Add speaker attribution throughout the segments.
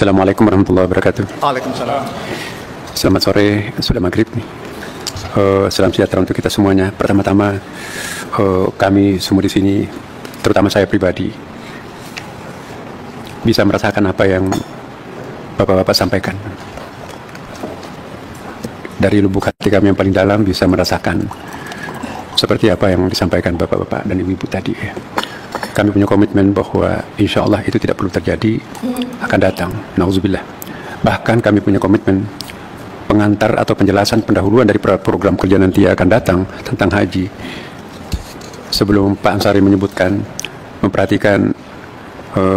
Speaker 1: Assalamualaikum warahmatullahi wabarakatuh.
Speaker 2: Waalaikumsalam.
Speaker 1: Selamat sore, sudah maghrib nih. Salam sejahtera untuk kita semuanya. Pertama-tama kami semua di sini, terutama saya pribadi, bisa merasakan apa yang Bapak-Bapak sampaikan. Dari lubuk hati kami yang paling dalam bisa merasakan seperti apa yang disampaikan Bapak-Bapak dan Ibu-Ibu tadi. Kami punya komitmen bahwa insya Allah itu tidak perlu terjadi, akan datang. Nauzubillah. Bahkan kami punya komitmen pengantar atau penjelasan pendahuluan dari program kerja nanti akan datang tentang haji. Sebelum Pak Ansari menyebutkan, memperhatikan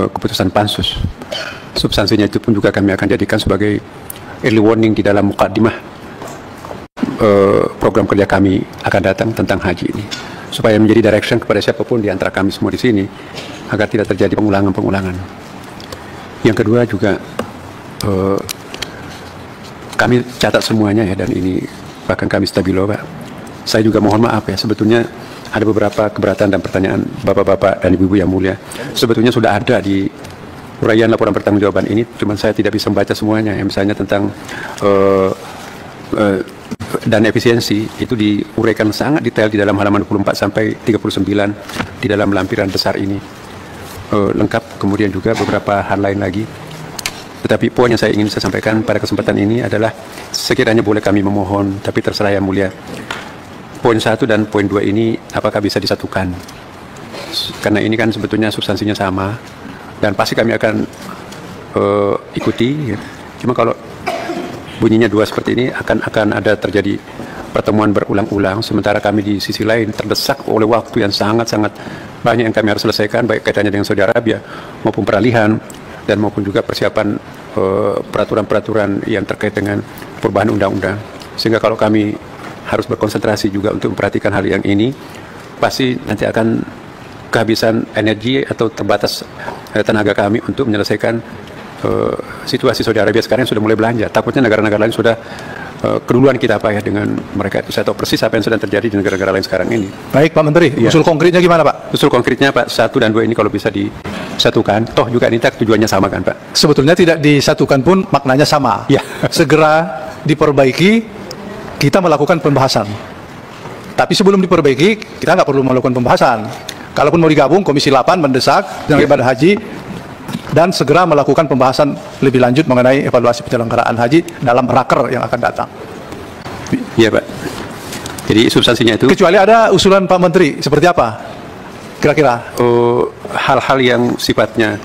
Speaker 1: keputusan Pansus, substansinya itu pun juga kami akan jadikan sebagai early warning di dalam mukaddimah program kerja kami akan datang tentang haji ini, supaya menjadi direction kepada siapapun di antara kami semua di sini agar tidak terjadi pengulangan-pengulangan. Yang kedua juga kami catat semuanya ya, dan ini bahkan kami stabilo, Pak. Saya juga mohon maaf ya, sebetulnya ada beberapa keberatan dan pertanyaan Bapak-Bapak dan Ibu-Ibu yang mulia. Sebetulnya sudah ada di uraian laporan pertanggungjawaban ini, cuman saya tidak bisa membaca semuanya. Ya, misalnya tentang dan efisiensi itu diuraikan sangat detail di dalam halaman 24 sampai 39 di dalam lampiran besar ini, lengkap. Kemudian juga beberapa hal lain lagi. Tetapi poin yang saya ingin saya sampaikan pada kesempatan ini adalah, sekiranya boleh kami memohon, tapi terserah Yang Mulia, poin 1 dan poin 2 ini apakah bisa disatukan, karena ini kan sebetulnya substansinya sama dan pasti kami akan ikuti ya. Cuma kalau bunyinya dua seperti ini akan ada terjadi pertemuan berulang-ulang, sementara kami di sisi lain terdesak oleh waktu yang sangat-sangat banyak yang kami harus selesaikan, baik kaitannya dengan Saudi Arabia maupun peralihan dan maupun juga persiapan peraturan-peraturan yang terkait dengan perubahan undang-undang. Sehingga kalau kami harus berkonsentrasi juga untuk memperhatikan hal yang ini, pasti nanti akan kehabisan energi atau terbatas tenaga kami untuk menyelesaikan situasi Saudi Arabia sekarang yang sudah mulai belanja. Takutnya negara-negara lain sudah keduluan kita Pak ya dengan mereka itu. Saya tahu persis apa yang sedang terjadi di negara-negara lain sekarang ini.
Speaker 2: Baik Pak Menteri,
Speaker 1: ya.
Speaker 2: Usul konkretnya gimana Pak?
Speaker 1: Usul konkretnya Pak, 1 dan 2 ini kalau bisa disatukan, toh juga ini tujuannya sama kan Pak?
Speaker 2: Sebetulnya tidak disatukan pun maknanya sama.
Speaker 1: Ya.
Speaker 2: Segera diperbaiki, kita melakukan pembahasan. Tapi sebelum diperbaiki, kita nggak perlu melakukan pembahasan. Kalaupun mau digabung, Komisi 8 mendesak dengan ibadah haji dan segera melakukan pembahasan lebih lanjut mengenai evaluasi penyelenggaraan haji dalam raker yang akan datang.
Speaker 1: Iya Pak. Jadi substansinya itu.
Speaker 2: Kecuali ada usulan Pak Menteri, seperti apa? Kira-kira?
Speaker 1: Hal-hal yang sifatnya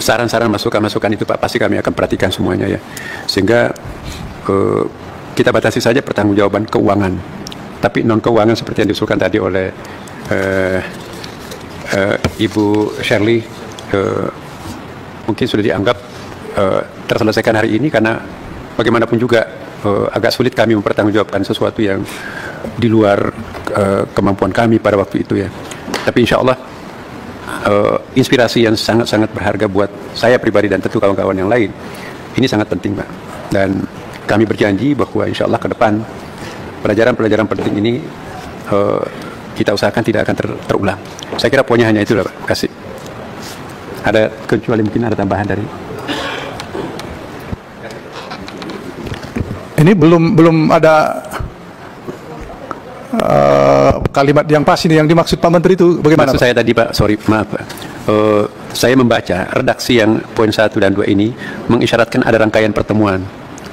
Speaker 1: saran-saran, masukan-masukan itu Pak, pasti kami akan perhatikan semuanya ya. Sehingga kita batasi saja pertanggungjawaban keuangan. Tapi non keuangan seperti yang diusulkan tadi oleh Ibu Shirley mungkin sudah dianggap terselesaikan hari ini, karena bagaimanapun juga agak sulit kami mempertanggungjawabkan sesuatu yang di luar kemampuan kami pada waktu itu ya. Tapi insya Allah inspirasi yang sangat-sangat berharga buat saya pribadi dan tentu kawan-kawan yang lain ini sangat penting Pak. Dan kami berjanji bahwa insya Allah ke depan pelajaran-pelajaran penting ini kita usahakan tidak akan terulang. Saya kira poinnya hanya itu lah Pak. Kasih. Ada kecuali mungkin ada tambahan dari.
Speaker 2: Ini belum ada kalimat yang pas ini yang dimaksud Pak Menteri itu bagaimana?
Speaker 1: Maksud saya tadi Pak, sorry maaf Pak. Saya membaca redaksi yang poin 1 dan 2 ini mengisyaratkan ada rangkaian pertemuan.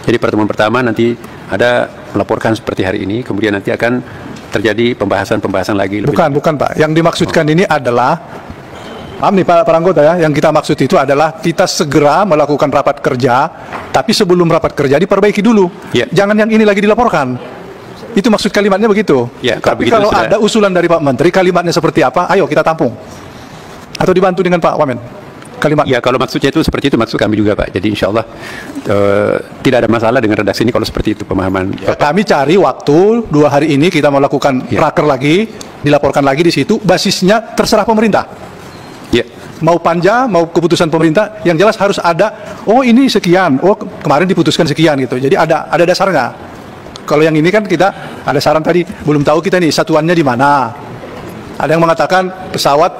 Speaker 1: Jadi pertemuan pertama nanti ada melaporkan seperti hari ini, kemudian nanti akan terjadi pembahasan lagi.
Speaker 2: Bukan Pak. Yang dimaksudkan ini adalah, paham nih Pak anggota ya, yang kita maksud itu adalah kita segera melakukan rapat kerja, tapi sebelum rapat kerja diperbaiki dulu.
Speaker 1: Ya.
Speaker 2: Jangan yang ini lagi dilaporkan. Itu maksud kalimatnya begitu.
Speaker 1: Ya,
Speaker 2: tapi kalau ada usulan dari Pak Menteri, kalimatnya seperti apa, ayo kita tampung. Atau dibantu dengan Pak Wamen. Kalimat.
Speaker 1: Ya, kalau maksudnya itu seperti itu maksud kami juga Pak. Jadi insya Allah tidak ada masalah dengan redaksi ini kalau seperti itu pemahaman.
Speaker 2: Ya, kami cari waktu 2 hari ini kita melakukan raker lagi, dilaporkan lagi di situ. Basisnya terserah pemerintah.
Speaker 1: Ya.
Speaker 2: Mau panja, mau keputusan pemerintah, yang jelas harus ada. Oh ini sekian, oh kemarin diputuskan sekian gitu. Jadi ada dasarnya. Kalau yang ini kan kita ada saran tadi, belum tahu kita nih satuannya di mana. Ada yang mengatakan pesawat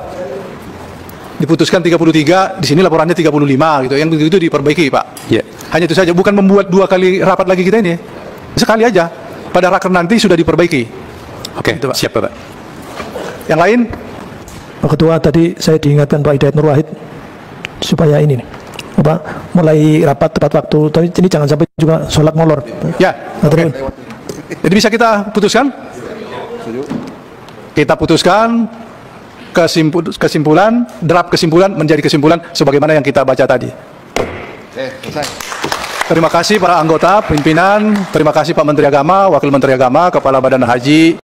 Speaker 2: diputuskan 33, di sini laporannya 35 gitu. Yang begitu diperbaiki, Pak.
Speaker 1: Ya.
Speaker 2: Hanya itu saja, bukan membuat 2 kali rapat lagi kita ini. Sekali aja. Pada raker nanti sudah diperbaiki.
Speaker 1: Oke,
Speaker 2: Itu, Pak.
Speaker 1: siap Bapak.
Speaker 2: Yang lain?
Speaker 3: Pak Ketua, tadi saya diingatkan Pak Hidayat Nur Wahid supaya ini nih, mulai rapat tepat waktu, tapi ini jangan sampai juga sholat molor.
Speaker 2: Ya. Okay. Jadi bisa kita putuskan? Kita putuskan kesimpulan, draft kesimpulan menjadi kesimpulan sebagaimana yang kita baca tadi.
Speaker 4: Selesai.
Speaker 2: Terima kasih para anggota, pimpinan, terima kasih Pak Menteri Agama, Wakil Menteri Agama, Kepala Badan Haji.